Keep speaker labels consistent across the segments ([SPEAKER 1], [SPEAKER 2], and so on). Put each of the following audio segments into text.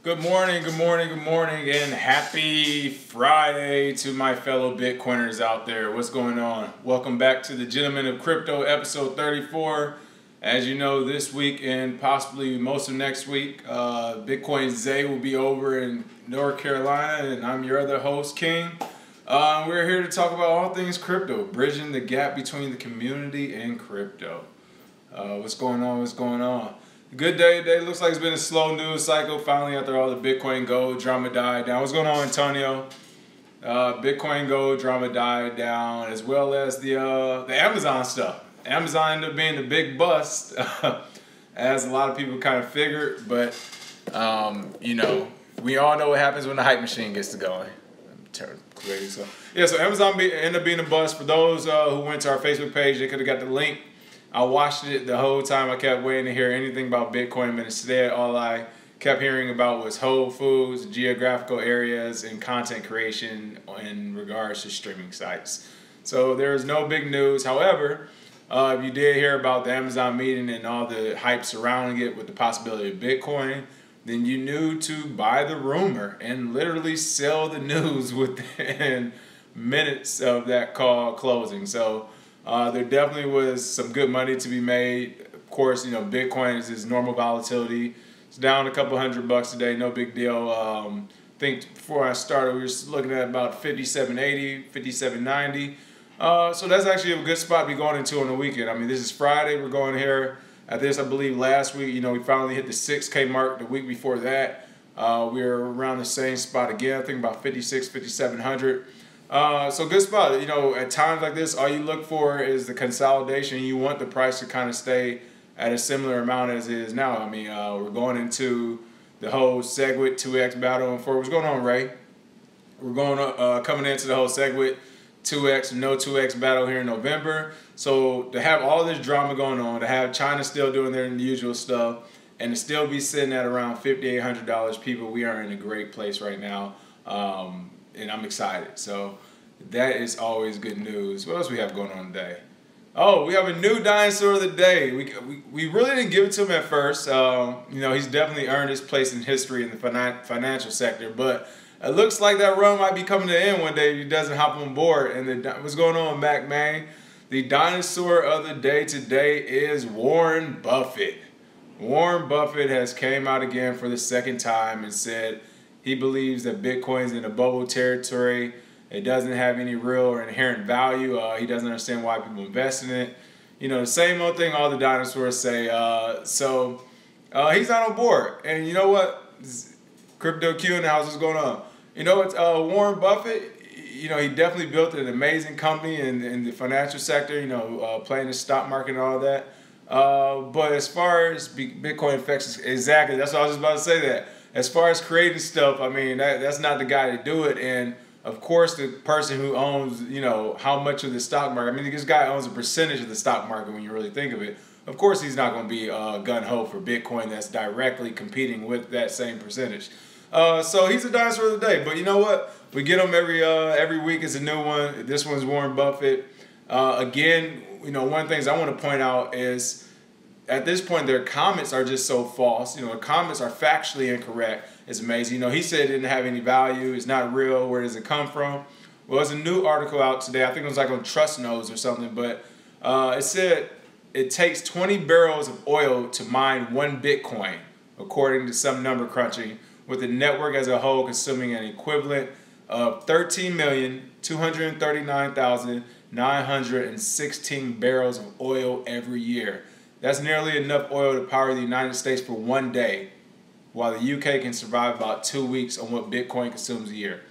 [SPEAKER 1] Good morning, and happy Friday to my fellow Bitcoiners out there. What's going on? Welcome back to the Gentlemen of Crypto, episode 34. As you know, this week and possibly most of next week, Bitcoin Zay will be over in North Carolina, and I'm your other host, King. We're here to talk about all things crypto, bridging the gap between the community and crypto. What's going on? Good day today. Looks like it's been a slow news cycle. Finally, after all the Bitcoin Gold drama died down. What's going on, Antonio? Bitcoin Gold drama died down, as well as the Amazon stuff. Amazon ended up being the big bust, as a lot of people kind of figured. But we all know what happens when the hype machine gets to going. So Amazon ended up being a bust. For those who went to our Facebook page, they could have got the link. I watched it the whole time. I kept waiting to hear anything about Bitcoin, but instead all I kept hearing about was Whole Foods, geographical areas, and content creation in regards to streaming sites. So there's no big news. However, if you did hear about the Amazon meeting and all the hype surrounding it with the possibility of Bitcoin, then you knew to buy the rumor and literally sell the news within minutes of that call closing. So there definitely was some good money to be made. Of course, Bitcoin is its normal volatility. It's down a couple $100 today, no big deal. I think before I started, we were looking at about 57.80, 57.90. So that's actually a good spot to be going into on the weekend. I mean, this is Friday. We're going here at this, I believe, last week. We finally hit the 6K mark. The week before that, we were around the same spot again. I think about 56, 5700. So good spot. At times like this, all you look for is the consolidation. You want the price to kind of stay at a similar amount as it is now. I mean, we're going into the whole SegWit 2X battle. And what's going on, Ray? We're coming into the whole SegWit 2X and no 2X battle here in November. So to have all this drama going on, to have China still doing their usual stuff, and to still be sitting at around $5,800, people, we are in a great place right now. And I'm excited. So that is always good news. What else we have going on today? Oh, we have a new dinosaur of the day. We really didn't give it to him at first. He's definitely earned his place in history in the financial sector. But it looks like that run might be coming to an end one day if he doesn't hop on board. And what's going on, Mac Man? The dinosaur of the day today is Warren Buffett. Warren Buffett has came out again for the second time and said he believes that Bitcoin's in a bubble territory. It doesn't have any real or inherent value. He doesn't understand why people invest in it. The same old thing all the dinosaurs say. So he's not on board. And you know what? Crypto Q in the house, what's going on? Warren Buffett, he definitely built an amazing company in the financial sector, playing the stock market and all that. But as far as Bitcoin affects, exactly, that's what I was just about to say that. As far as creating stuff, I mean, that's not the guy to do it. And, of course, the person who owns, how much of the stock market. I mean, this guy owns a percentage of the stock market when you really think of it. Of course, he's not going to be gun-ho for Bitcoin that's directly competing with that same percentage. So he's a dinosaur of the day. But you know what? We get him every week. It's a new one. This one's Warren Buffett. Again, one of the things I want to point out is, at this point, their comments are just so false. The comments are factually incorrect. It's amazing. He said it didn't have any value. It's not real. Where does it come from? Well, there's a new article out today. I think it was like on Trust Nodes or something. But it said it takes 20 barrels of oil to mine 1 Bitcoin, according to some number crunching, with the network as a whole consuming an equivalent of 13,239,916 barrels of oil every year. That's nearly enough oil to power the United States for one day, while the UK can survive about 2 weeks on what Bitcoin consumes a year.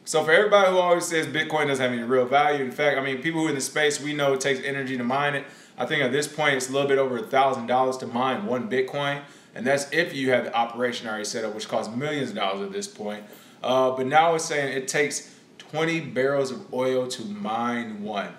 [SPEAKER 1] So for everybody who always says Bitcoin doesn't have any real value, in fact, I mean, people who are in the space, we know it takes energy to mine it. I think at this point it's a little bit over $1,000 to mine 1 Bitcoin, and that's if you have the operation already set up, which costs millions of dollars at this point. But now it's saying it takes 20 barrels of oil to mine 1.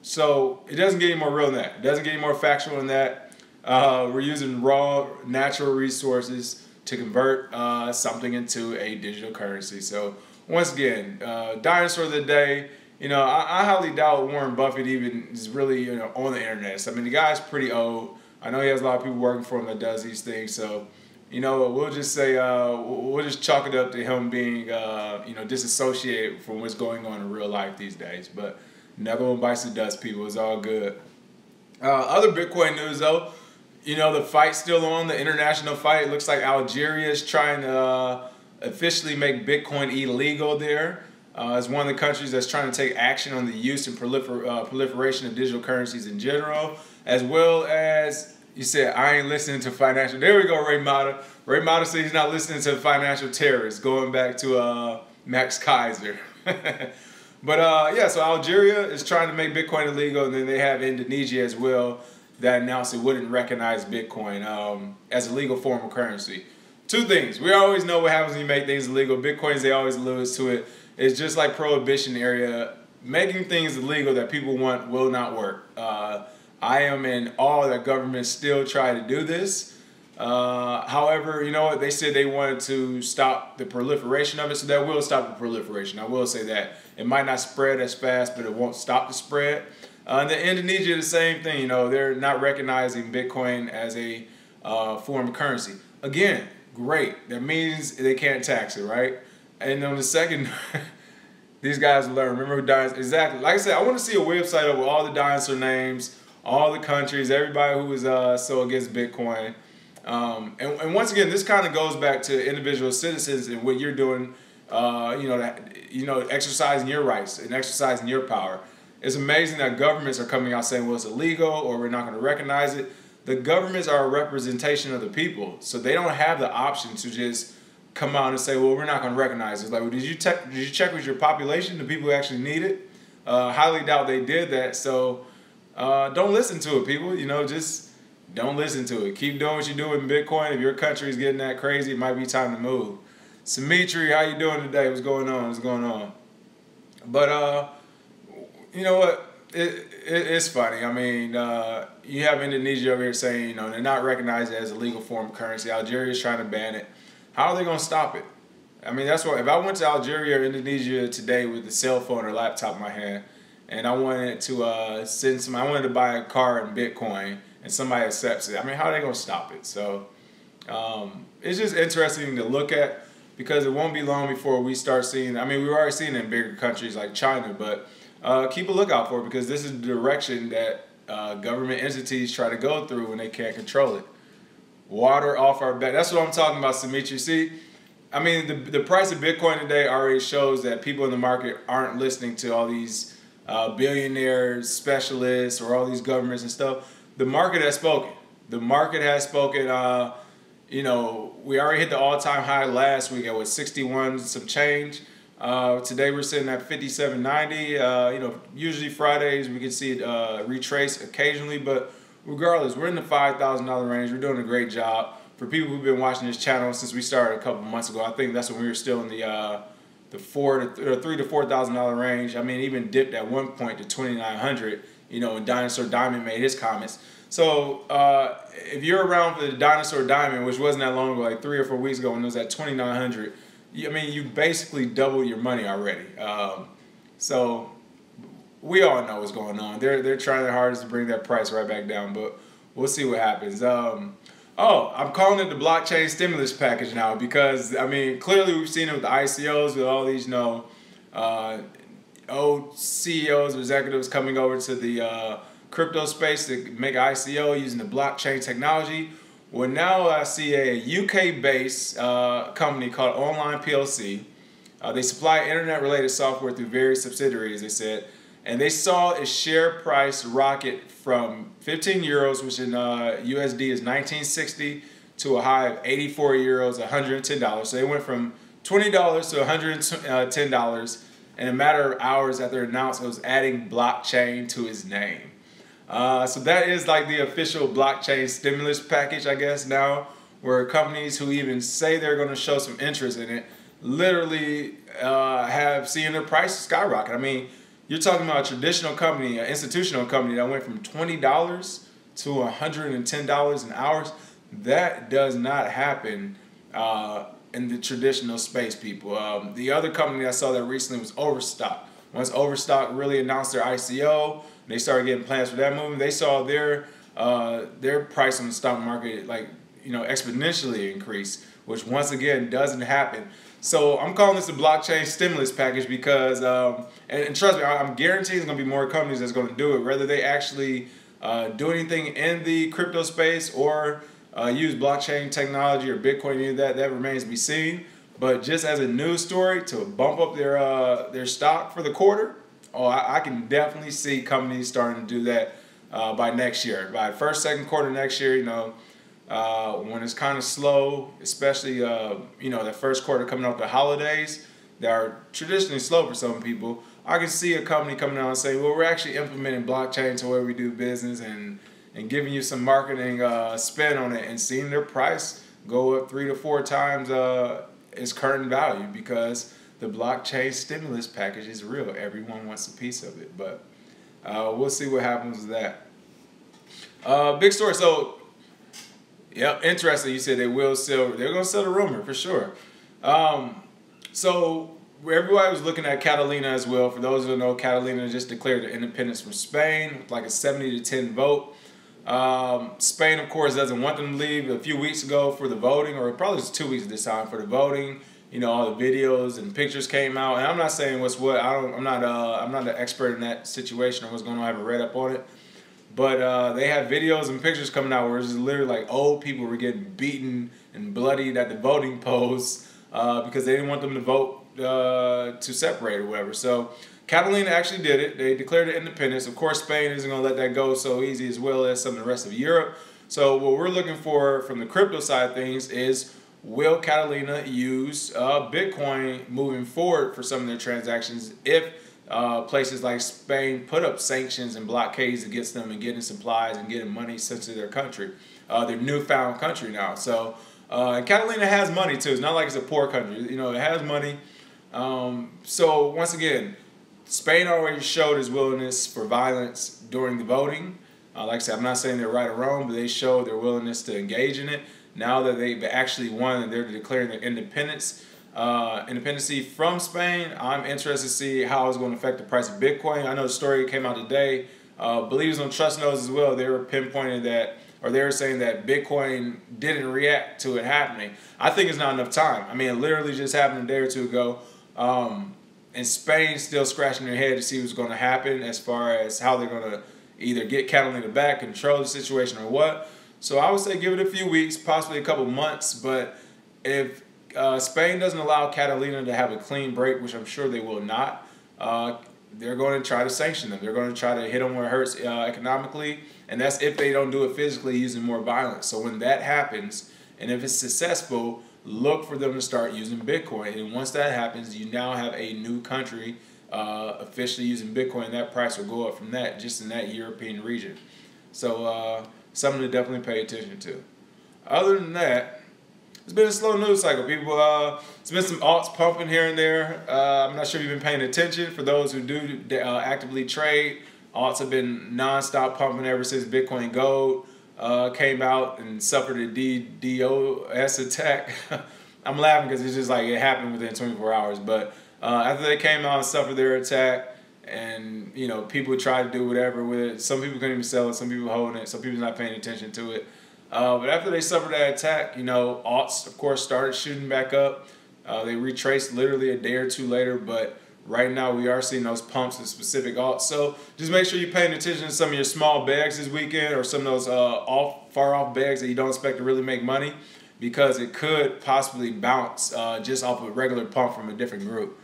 [SPEAKER 1] So it doesn't get any more real than that. It doesn't get any more factual than that. We're using raw natural resources to convert something into a digital currency. So once again, dinosaur of the day. I highly doubt Warren Buffett even is really on the internet. So, I mean, the guy's pretty old. I know he has a lot of people working for him that does these things. So, you know, we'll just say we'll just chalk it up to him being disassociated from what's going on in real life these days. But never one bites the dust, people. It's all good. Other Bitcoin news though, you know, the fight's still on, the international fight. It looks like Algeria is trying to officially make Bitcoin illegal there. It's one of the countries that's trying to take action on the use and proliferation of digital currencies in general, as well as, you said, I ain't listening to financial. There we go, Ray Mata. Ray Mata said he's not listening to financial terrorists, going back to Max Kaiser. But yeah, so Algeria is trying to make Bitcoin illegal, and then they have Indonesia as well that announced it wouldn't recognize Bitcoin as a legal form of currency. Two things. We always know what happens when you make things illegal. Bitcoins, they always lose to it. It's just like prohibition area. Making things illegal that people want will not work. I am in awe that governments still try to do this. However, you know what? They said they wanted to stop the proliferation of it, so that will stop the proliferation. I will say that. It might not spread as fast, but it won't stop the spread. And then Indonesia, the same thing. You know, they're not recognizing Bitcoin as a form of currency. Again, great. That means they can't tax it, right? And on the second, these guys will learn. Remember who dinosaurs? Exactly. Like I said, I want to see a website of all the dinosaur names, all the countries, everybody who is so against Bitcoin. And once again, this kind of goes back to individual citizens and what you're doing. Exercising your rights and exercising your power. It's amazing that governments are coming out saying, well, it's illegal or we're not going to recognize it. The governments are a representation of the people, so they don't have the option to just come out and say, well, we're not going to recognize it. It's like, well, did you check with your population, the people who actually need it? Highly doubt they did that. So don't listen to it, people. You know, just don't listen to it. Keep doing what you do with Bitcoin. If your country is getting that crazy, it might be time to move. Symmetry, how you doing today? What's going on? What's going on? But you know what? It's funny. I mean, you have Indonesia over here saying, you know, they're not recognizing it as a legal form of currency. Algeria is trying to ban it. How are they going to stop it? I mean, that's why if I went to Algeria or Indonesia today with a cell phone or laptop in my hand, and I wanted to I wanted to buy a car in Bitcoin, and somebody accepts it. I mean, how are they going to stop it? So it's just interesting to look at, because it won't be long before we start seeing. I mean, we've already seen it in bigger countries like China, but keep a lookout for it, because this is the direction that government entities try to go through when they can't control it. Water off our back. That's what I'm talking about, Dimitri. See, I mean, the price of Bitcoin today already shows that people in the market aren't listening to all these billionaires, specialists, or all these governments and stuff. The market has spoken. The market has spoken. You know, we already hit the all-time high last week at 61 some change. Today we're sitting at 57.90. You know, usually Fridays we can see it retrace occasionally, but regardless, we're in the $5,000 range. We're doing a great job. For people who've been watching this channel since we started a couple months ago, I think that's when we were still in the $3,000 to $4,000 range. I mean, even dipped at one point to 2,900. You know, when Dinosaur Diamond made his comments. So if you're around for the Dinosaur Diamond, which wasn't that long ago, like 3 or 4 weeks ago, when it was at 2,900, I mean, you basically doubled your money already. So we all know what's going on. They're trying their hardest to bring that price right back down, but we'll see what happens. I'm calling it the blockchain stimulus package now, because I mean, clearly we've seen it with the ICOs, with all these, you know, old CEOs or executives coming over to the crypto space to make ICO using the blockchain technology. Well, now I see a UK-based company called Online PLC. They supply internet-related software through various subsidiaries, they said, and they saw its share price rocket from 15 euros, which in USD is 1960, to a high of 84 euros, $110. So they went from $20 to $110 in a matter of hours after it announced it was adding blockchain to its name. So that is like the official blockchain stimulus package, I guess, now, where companies who even say they're going to show some interest in it literally have seen their prices skyrocket. I mean, you're talking about a traditional company, an institutional company that went from $20 to $110 an hour. That does not happen in the traditional space, people. The other company I saw that recently was Overstock. Once Overstock really announced their ICO, they started getting plans for that movement. They saw their price on the stock market like exponentially increase, which once again doesn't happen. So I'm calling this a blockchain stimulus package because, and trust me, I'm guaranteeing there's going to be more companies that's going to do it, whether they actually do anything in the crypto space or use blockchain technology or Bitcoin, any of that remains to be seen. But just as a news story to bump up their stock for the quarter, I can definitely see companies starting to do that by next year, by first, second quarter next year. When it's kind of slow, especially the first quarter coming up the holidays that are traditionally slow for some people. I can see a company coming out and saying, well, we're actually implementing blockchain to where we do business and giving you some marketing spin on it and seeing their price go up 3 to 4 times its current value because the blockchain stimulus package is real. Everyone wants a piece of it, but we'll see what happens with that. Big story. So, yep, interesting. You said they're going to sell the rumor for sure. So everybody was looking at Catalina as well. For those who don't know, Catalina just declared their independence from Spain with like a 70-10 vote. Spain, of course, doesn't want them to leave. A few weeks ago for the voting, or probably it's 2 weeks this time for the voting. All the videos and pictures came out, and I'm not saying what's what. I'm not an expert in that situation or what's going on. I haven't read up on it, but they had videos and pictures coming out where it's literally like old people were getting beaten and bloodied at the voting polls because they didn't want them to vote to separate or whatever. So Catalina actually did it. They declared their independence. Of course, Spain isn't going to let that go so easy, as well as some of the rest of Europe. So what we're looking for from the crypto side of things is, will Catalina use Bitcoin moving forward for some of their transactions if places like Spain put up sanctions and blockades against them and getting supplies and getting money sent to their country, their newfound country now. So and Catalina has money too. It's not like it's a poor country. It has money. So once again, Spain already showed its willingness for violence during the voting. Like I said, I'm not saying they're right or wrong, but they showed their willingness to engage in it. Now that they've actually won and they're declaring their independency from Spain, I'm interested to see how it's going to affect the price of Bitcoin. I know the story came out today. Believers on Trust Nodes as well, they were pinpointing that, or they were saying that Bitcoin didn't react to it happening. I think it's not enough time. I mean, it literally just happened a day or two ago. And Spain's still scratching their head to see what's going to happen as far as how they're going to either get Catalina back, control the situation, or what. So I would say give it a few weeks, possibly a couple months. But if Spain doesn't allow Catalina to have a clean break, which I'm sure they will not, they're going to try to sanction them. They're going to try to hit them where it hurts economically. And that's if they don't do it physically using more violence. So when that happens, and if it's successful, look for them to start using Bitcoin. And once that happens, you now have a new country officially using Bitcoin. That price will go up from that, just in that European region. So something to definitely pay attention to. Other than that, it's been a slow news cycle. People, it's been some alts pumping here and there. I'm not sure if you've been paying attention. For those who do actively trade, alts have been non-stop pumping ever since Bitcoin Gold came out and suffered a DDoS attack. I'm laughing because it's just like it happened within 24 hours. But after they came out and suffered their attack, and people tried to do whatever with it. Some people couldn't even sell it. Some people holding it. Some people not paying attention to it. But after they suffered that attack, alts of course started shooting back up. They retraced literally a day or two later. But right now we are seeing those pumps in specific alts. So just make sure you're paying attention to some of your small bags this weekend, or some of those far off bags that you don't expect to really make money, because it could possibly bounce just off a regular pump from a different group.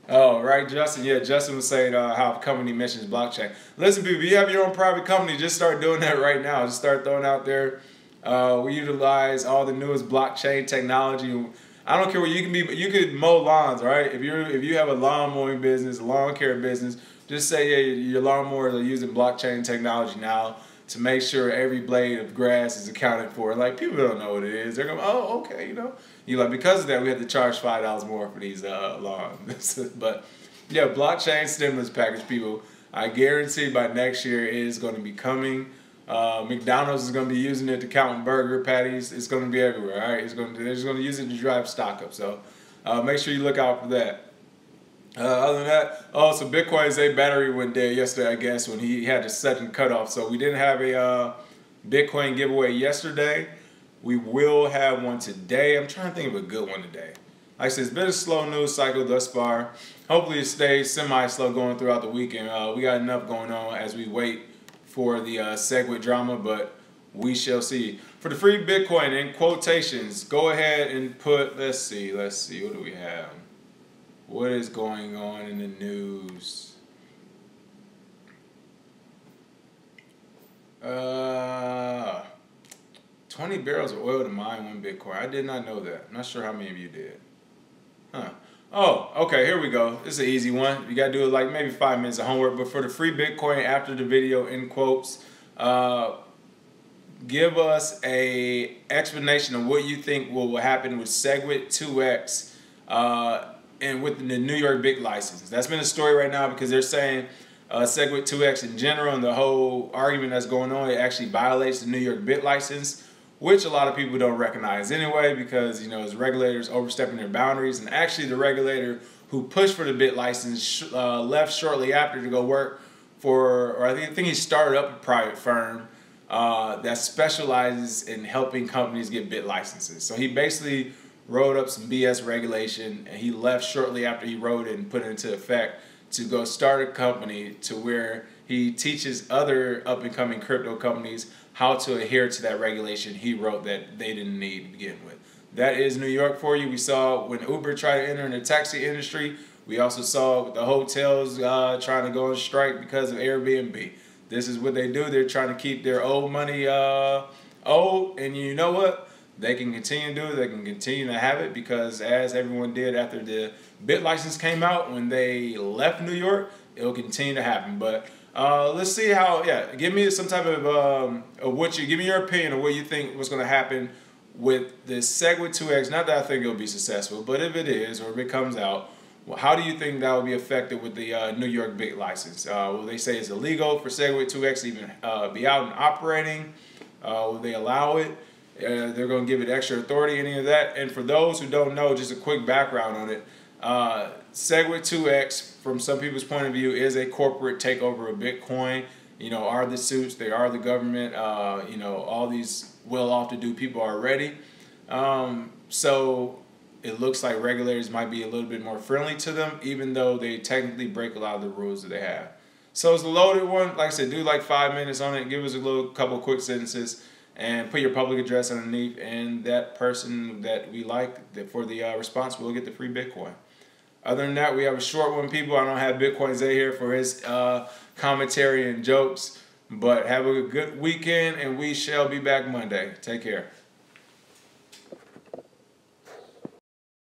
[SPEAKER 1] Oh, right, Justin. Yeah, Justin was saying how a company mentions blockchain. Listen, people, if you have your own private company, just start doing that right now. Just start throwing out there. We utilize all the newest blockchain technology. I don't care what you can be, but you could mow lawns, right? If you have a lawn mowing business, a lawn care business, just say, yeah, your lawnmowers are using blockchain technology now to make sure every blade of grass is accounted for. Like, people don't know what it is. They're going, oh, okay, You're like, because of that, we have to charge $5 more for these lawns. But yeah, blockchain stimulus package, people. I guarantee by next year it is going to be coming. McDonald's is going to be using it to count burger patties. It's going to be everywhere. All right, they're just going to use it to drive stock up. So make sure you look out for that. Other than that, so Bitcoin's battery went dead yesterday, I guess, when he had a sudden cutoff. So we didn't have Bitcoin giveaway yesterday. We will have one today. I'm trying to think of a good one today. Like I said, it's been a slow news cycle thus far. Hopefully it stays semi-slow going throughout the weekend. We got enough going on as we wait for the Segwit drama, but we shall see. For the free Bitcoin, in quotations, go ahead and put, let's see, what do we have? What is going on in the news? 20 barrels of oil to mine 1 Bitcoin. I did not know that. I'm not sure how many of you did. Huh. Oh, okay, here we go. This is an easy one. You got to do it like maybe 5 minutes of homework. But for the free Bitcoin after the video, in quotes, give us a explanation of what you think will happen with Segwit 2X and with the New York BIC license. That's been a story right now because they're saying Segwit 2X in general and the whole argument that's going on, it actually violates the New York BIC license, which a lot of people don't recognize anyway because, you know, as regulators overstepping their boundaries. And actually the regulator who pushed for the BIC license left shortly after to go work for, or I think he started up a private firm that specializes in helping companies get BIC licenses. So he basically wrote up some BS regulation and he left shortly after he wrote it and put it into effect to go start a company to where he teaches other up-and-coming crypto companies how to adhere to that regulation he wrote that they didn't need to begin with. That is New York for you. We saw when Uber tried to enter in the taxi industry. We also saw the hotels trying to go on strike because of Airbnb. This is what they do. They're trying to keep their old money old, and you know what? They can continue to do it. They can continue to have it because as everyone did after the BIC license came out when they left New York, it'll continue to happen. But let's see how, give me some type of give me your opinion of what you think was going to happen with this Segwit 2X. Not that I think it'll be successful, but if it is or if it comes out, well, how do you think that will be affected with the New York BIC license? Will they say it's illegal for Segwit 2X to even be out and operating? Will they allow it? They're going to give it extra authority, any of that. And for those who don't know, just a quick background on it, Segwit 2X, from some people's point of view, is a corporate takeover of Bitcoin. You know, are the suits, they are the government, you know, all these well-off-to-do people are ready. So it looks like regulators might be a little bit more friendly to them, even though they technically break a lot of the rules that they have. So it's a loaded one. Like I said, do like 5 minutes on it. Give us a couple quick sentences. And put your public address underneath, and that person that we like for the response will get the free Bitcoin. Other than that, we have a short one, people. I don't have Bitcoin Zay here for his commentary and jokes, but have a good weekend, and we shall be back Monday. Take care.